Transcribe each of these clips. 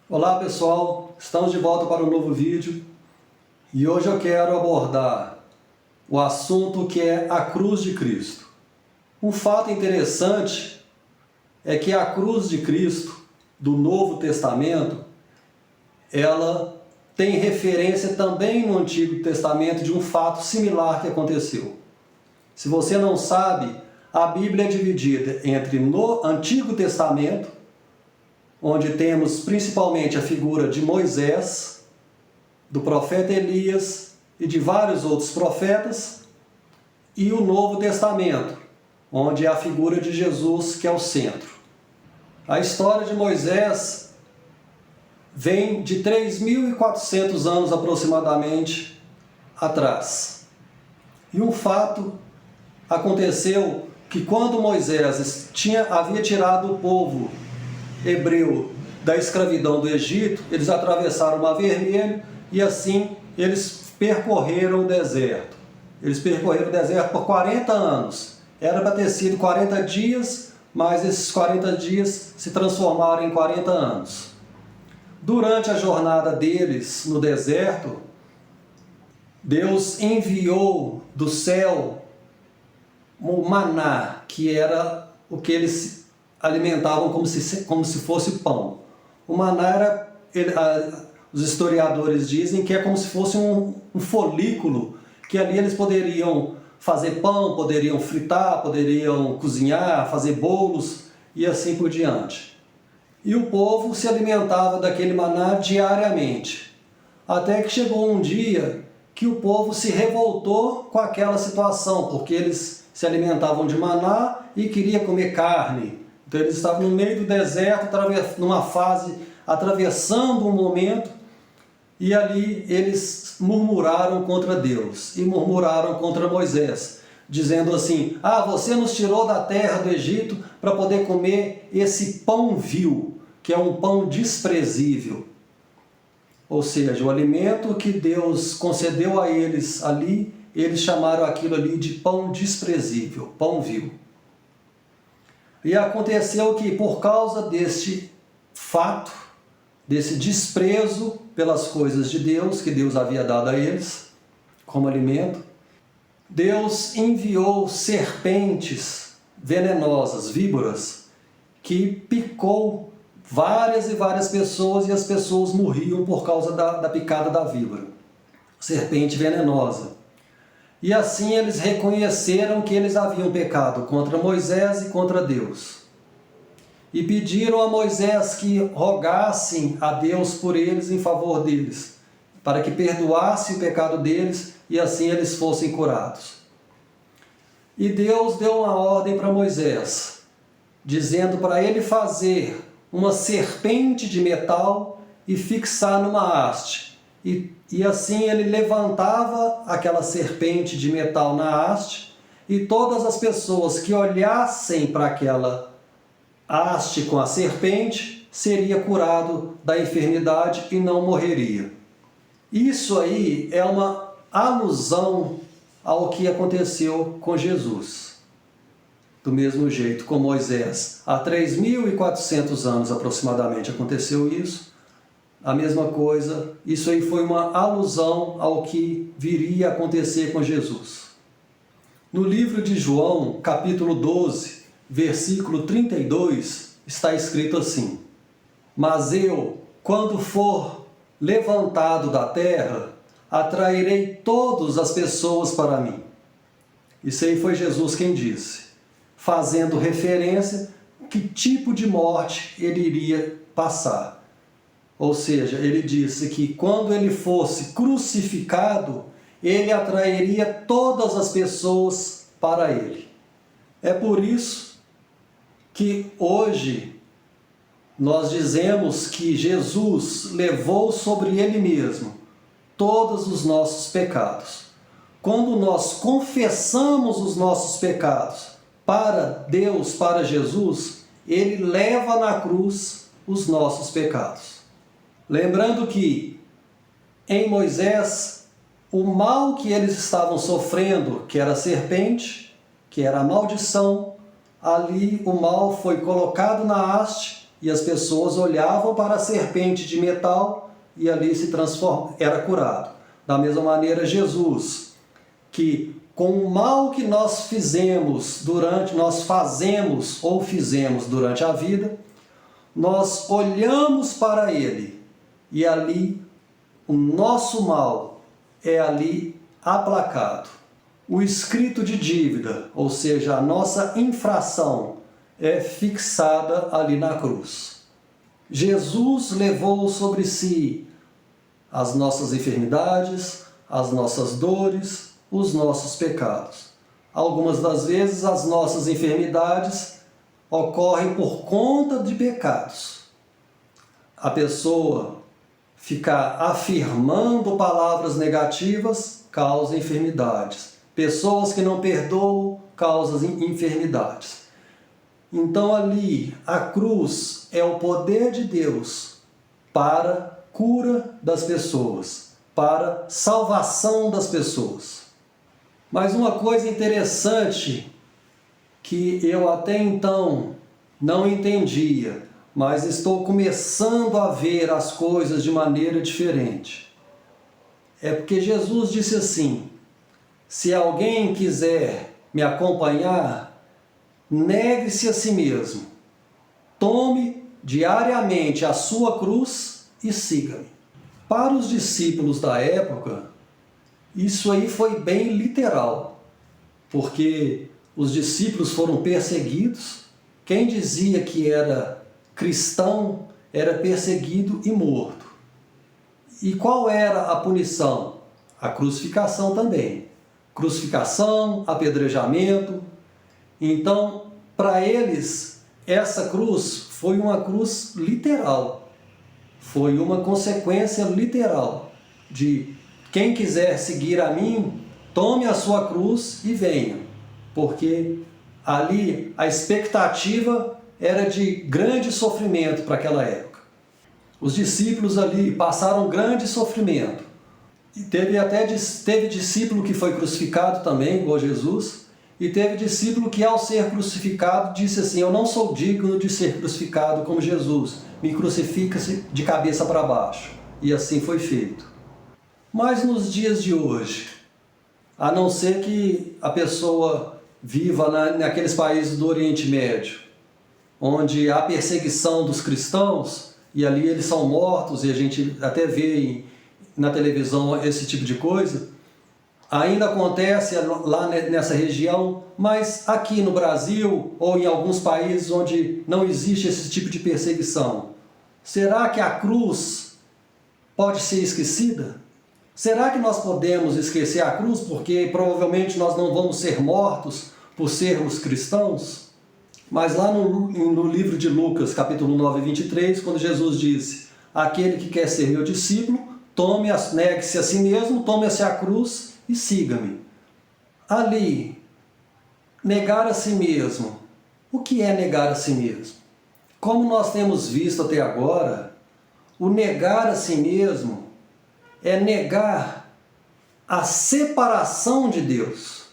Olá pessoal, estamos de volta para um novo vídeo e hoje eu quero abordar o assunto que é a cruz de Cristo. Um fato interessante é que a cruz de Cristo do Novo Testamento, ela tem referência também no Antigo Testamento de um fato similar que aconteceu. Se você não sabe, a Bíblia é dividida entre no Antigo Testamento, onde temos principalmente a figura de Moisés, do profeta Elias e de vários outros profetas, e o Novo Testamento, onde é a figura de Jesus que é o centro. A história de Moisés vem de 3.400 anos aproximadamente atrás. E um fato aconteceu que quando Moisés havia tirado o povo hebreu da escravidão do Egito, eles atravessaram o Mar Vermelho e assim eles percorreram o deserto. Eles percorreram o deserto por 40 anos. Era para ter sido 40 dias, mas esses 40 dias se transformaram em 40 anos. Durante a jornada deles no deserto, Deus enviou do céu o maná, que era o que eles alimentavam como se fosse pão. O maná os historiadores dizem que é como se fosse um folículo, que ali eles poderiam fazer pão, poderiam fritar, poderiam cozinhar, fazer bolos e assim por diante. E o povo se alimentava daquele maná diariamente. Até que chegou um dia que o povo se revoltou com aquela situação, porque eles se alimentavam de maná e queriam comer carne. Então eles estavam no meio do deserto, numa fase, atravessando um momento, e ali eles murmuraram contra Deus, e murmuraram contra Moisés, dizendo assim: você nos tirou da terra do Egito para poder comer esse pão vil, que é um pão desprezível. Ou seja, o alimento que Deus concedeu a eles ali, eles chamaram aquilo ali de pão desprezível, pão vil. E aconteceu que, por causa deste fato, desse desprezo pelas coisas de Deus, que Deus havia dado a eles como alimento, Deus enviou serpentes venenosas, víboras, que picou várias e várias pessoas, e as pessoas morriam por causa da picada da víbora. Serpente venenosa. E assim eles reconheceram que eles haviam pecado contra Moisés e contra Deus. E pediram a Moisés que rogassem a Deus por eles em favor deles, para que perdoasse o pecado deles e assim eles fossem curados. E Deus deu uma ordem para Moisés, dizendo para ele fazer uma serpente de metal e fixar numa haste. E assim ele levantava aquela serpente de metal na haste, e todas as pessoas que olhassem para aquela haste com a serpente seria curado da enfermidade e não morreria. Isso aí é uma alusão ao que aconteceu com Jesus. Do mesmo jeito, com Moisés, há 3.400 anos aproximadamente aconteceu isso. A mesma coisa, isso aí foi uma alusão ao que viria a acontecer com Jesus. No livro de João, capítulo 12, versículo 32, está escrito assim: mas eu, quando for levantado da terra, atrairei todas as pessoas para mim. Isso aí foi Jesus quem disse, fazendo referência que tipo de morte ele iria passar. Ou seja, ele disse que quando ele fosse crucificado, ele atrairia todas as pessoas para ele. É por isso que hoje nós dizemos que Jesus levou sobre ele mesmo todos os nossos pecados. Quando nós confessamos os nossos pecados para Deus, para Jesus, ele leva na cruz os nossos pecados. Lembrando que em Moisés, o mal que eles estavam sofrendo, que era a serpente, que era a maldição, ali o mal foi colocado na haste e as pessoas olhavam para a serpente de metal e ali era curado. Da mesma maneira, Jesus, que com o mal que nós fizemos durante a vida, nós olhamos para Ele e ali o nosso mal é ali aplacado. O escrito de dívida, ou seja, a nossa infração, é fixada ali na cruz. Jesus levou sobre si as nossas enfermidades, as nossas dores, os nossos pecados. Algumas das vezes as nossas enfermidades ocorrem por conta de pecados. A pessoa ficar afirmando palavras negativas causa enfermidades. Pessoas que não perdoam causam enfermidades. Então ali, a cruz é o poder de Deus para cura das pessoas, para salvação das pessoas. Mas uma coisa interessante que eu até então não entendia, mas estou começando a ver as coisas de maneira diferente. É porque Jesus disse assim: se alguém quiser me acompanhar, negue-se a si mesmo, tome diariamente a sua cruz e siga-me. Para os discípulos da época, isso aí foi bem literal, porque os discípulos foram perseguidos. Quem dizia que era cristão era perseguido e morto. E qual era a punição? A crucificação também. Crucificação, apedrejamento. Então, para eles, essa cruz foi uma cruz literal. Foi uma consequência literal de quem quiser seguir a mim, tome a sua cruz e venha. Porque ali a expectativa era de grande sofrimento para aquela época. Os discípulos ali passaram grande sofrimento. E teve discípulo que foi crucificado também, igual Jesus, e teve discípulo que, ao ser crucificado, disse assim: eu não sou digno de ser crucificado como Jesus, me crucifica-se de cabeça para baixo. E assim foi feito. Mas nos dias de hoje, a não ser que a pessoa viva naqueles países do Oriente Médio, onde há perseguição dos cristãos, e ali eles são mortos, e a gente até vê na televisão esse tipo de coisa, ainda acontece lá nessa região, mas aqui no Brasil ou em alguns países onde não existe esse tipo de perseguição, será que a cruz pode ser esquecida? Será que nós podemos esquecer a cruz porque provavelmente nós não vamos ser mortos por sermos cristãos? Mas lá no livro de Lucas, capítulo 9, 23, quando Jesus disse: aquele que quer ser meu discípulo, negue-se a si mesmo, tome-se a cruz e siga-me. Ali, negar a si mesmo. O que é negar a si mesmo? Como nós temos visto até agora, o negar a si mesmo é negar a separação de Deus.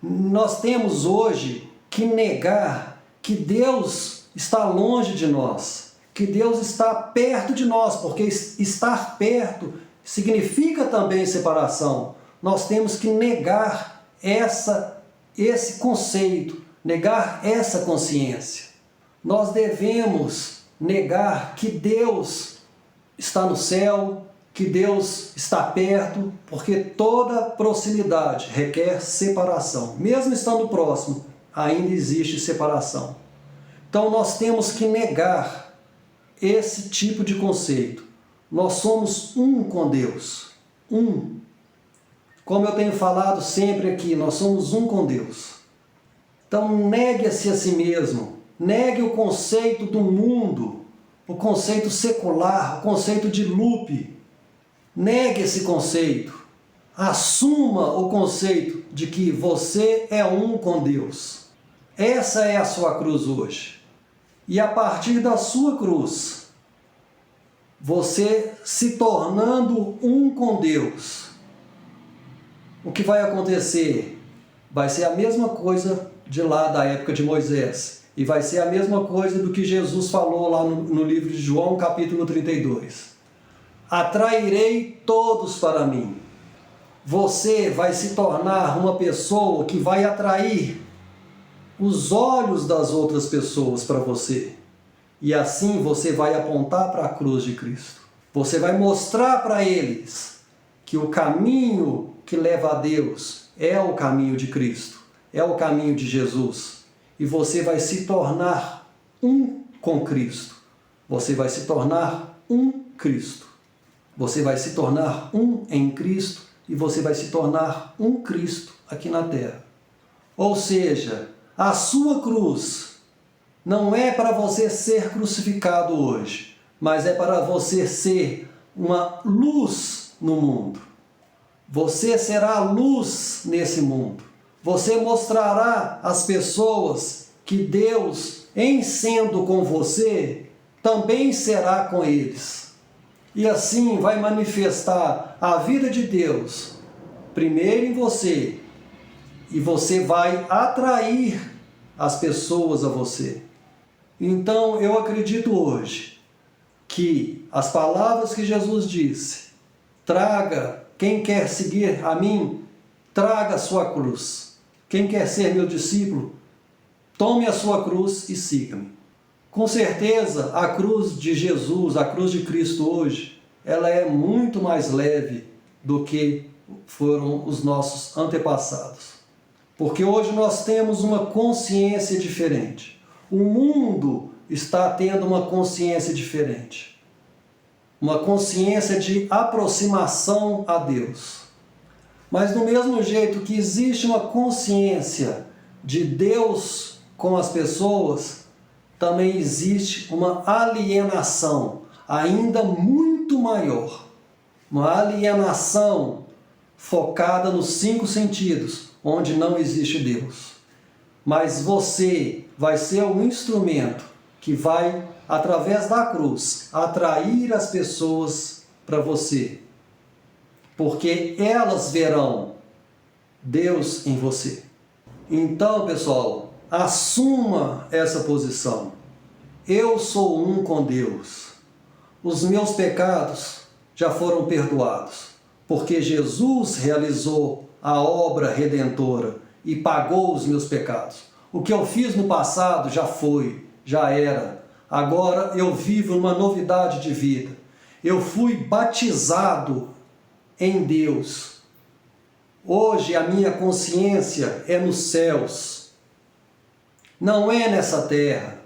Nós temos hoje que negar que Deus está longe de nós, que Deus está perto de nós, porque estar perto significa também separação. Nós temos que negar esse conceito, negar essa consciência. Nós devemos negar que Deus está no céu, que Deus está perto, porque toda proximidade requer separação. Mesmo estando próximo, ainda existe separação. Então nós temos que negar esse tipo de conceito. Nós somos um com Deus. Um. Como eu tenho falado sempre aqui, nós somos um com Deus. Então negue-se a si mesmo. Negue o conceito do mundo, o conceito secular, o conceito de loop. Negue esse conceito. Assuma o conceito de que você é um com Deus. Essa é a sua cruz hoje. E a partir da sua cruz, você se tornando um com Deus, o que vai acontecer? Vai ser a mesma coisa de lá da época de Moisés. E vai ser a mesma coisa do que Jesus falou lá no livro de João, capítulo 32. Atrairei todos para mim. Você vai se tornar uma pessoa que vai atrair os olhos das outras pessoas para você. E assim você vai apontar para a cruz de Cristo. Você vai mostrar para eles que o caminho que leva a Deus é o caminho de Cristo, é o caminho de Jesus. E você vai se tornar um com Cristo. Você vai se tornar um Cristo. Você vai se tornar um em Cristo e você vai se tornar um Cristo aqui na terra. Ou seja, a sua cruz não é para você ser crucificado hoje, mas é para você ser uma luz no mundo. Você será luz nesse mundo. Você mostrará às pessoas que Deus, em sendo com você, também será com eles. E assim vai manifestar a vida de Deus, primeiro em você, e você vai atrair as pessoas a você. Então eu acredito hoje que as palavras que Jesus disse, traga, quem quer seguir a mim, traga a sua cruz. Quem quer ser meu discípulo, tome a sua cruz e siga-me. Com certeza, a cruz de Jesus, a cruz de Cristo hoje, ela é muito mais leve do que foram os nossos antepassados. Porque hoje nós temos uma consciência diferente. O mundo está tendo uma consciência diferente. Uma consciência de aproximação a Deus. Mas do mesmo jeito que existe uma consciência de Deus com as pessoas, também existe uma alienação ainda muito maior. Uma alienação focada nos 5 sentidos, onde não existe Deus. Mas você vai ser um instrumento que vai, através da cruz, atrair as pessoas para você. Porque elas verão Deus em você. Então, pessoal, assuma essa posição. Eu sou um com Deus. Os meus pecados já foram perdoados, porque Jesus realizou a obra redentora e pagou os meus pecados. O que eu fiz no passado já foi, já era. Agora eu vivo uma novidade de vida. Eu fui batizado em Deus. Hoje a minha consciência é nos céus. Não é nessa terra.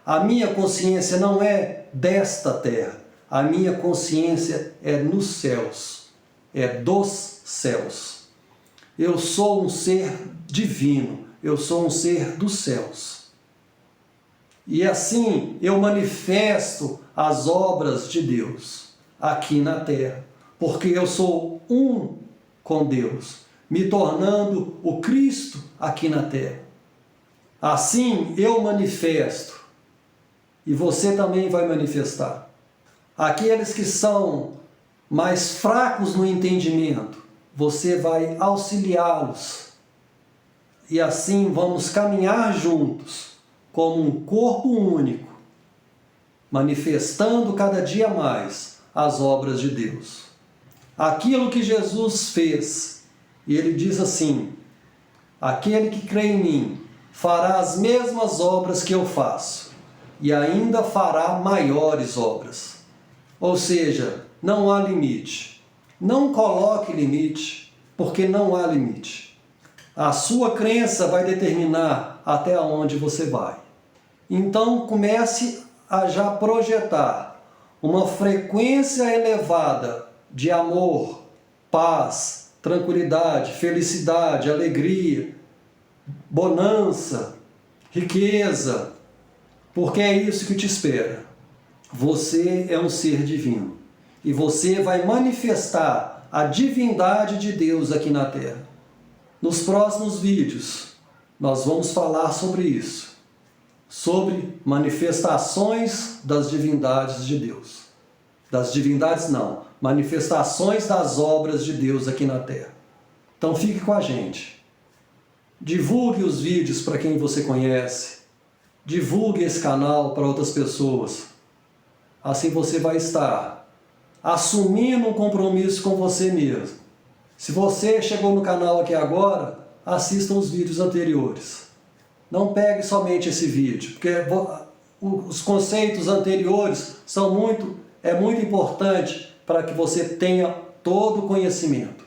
A minha consciência não é desta terra. A minha consciência é nos céus. É dos céus. Eu sou um ser divino. Eu sou um ser dos céus. E assim eu manifesto as obras de Deus aqui na terra. Porque eu sou um com Deus, me tornando o Cristo aqui na terra. Assim eu manifesto, e você também vai manifestar. Aqueles que são mais fracos no entendimento, você vai auxiliá-los. E assim vamos caminhar juntos, como um corpo único, manifestando cada dia mais as obras de Deus. Aquilo que Jesus fez, e ele diz assim: aquele que crê em mim fará as mesmas obras que eu faço, e ainda fará maiores obras. Ou seja, não há limite. Não coloque limite, porque não há limite. A sua crença vai determinar até onde você vai. Então comece a já projetar uma frequência elevada de amor, paz, tranquilidade, felicidade, alegria, bonança, riqueza, porque é isso que te espera. Você é um ser divino e você vai manifestar a divindade de Deus aqui na Terra. Nos próximos vídeos nós vamos falar sobre isso, sobre manifestações das divindades de Deus. Das divindades não, manifestações das obras de Deus aqui na Terra. Então fique com a gente. Divulgue os vídeos para quem você conhece. divulgue esse canal para outras pessoas. Assim você vai estar assumindo um compromisso com você mesmo. Se você chegou no canal aqui agora, assista os vídeos anteriores. Não pegue somente esse vídeo, porque os conceitos anteriores é muito importante para que você tenha todo o conhecimento.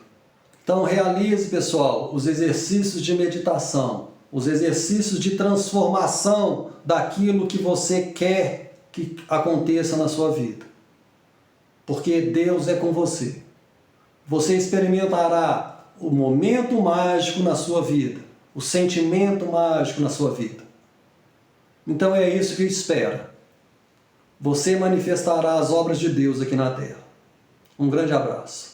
Então realize, pessoal, os exercícios de meditação, os exercícios de transformação daquilo que você quer que aconteça na sua vida. Porque Deus é com você. Você experimentará o momento mágico na sua vida, o sentimento mágico na sua vida. Então é isso que espera. Você manifestará as obras de Deus aqui na Terra. Um grande abraço.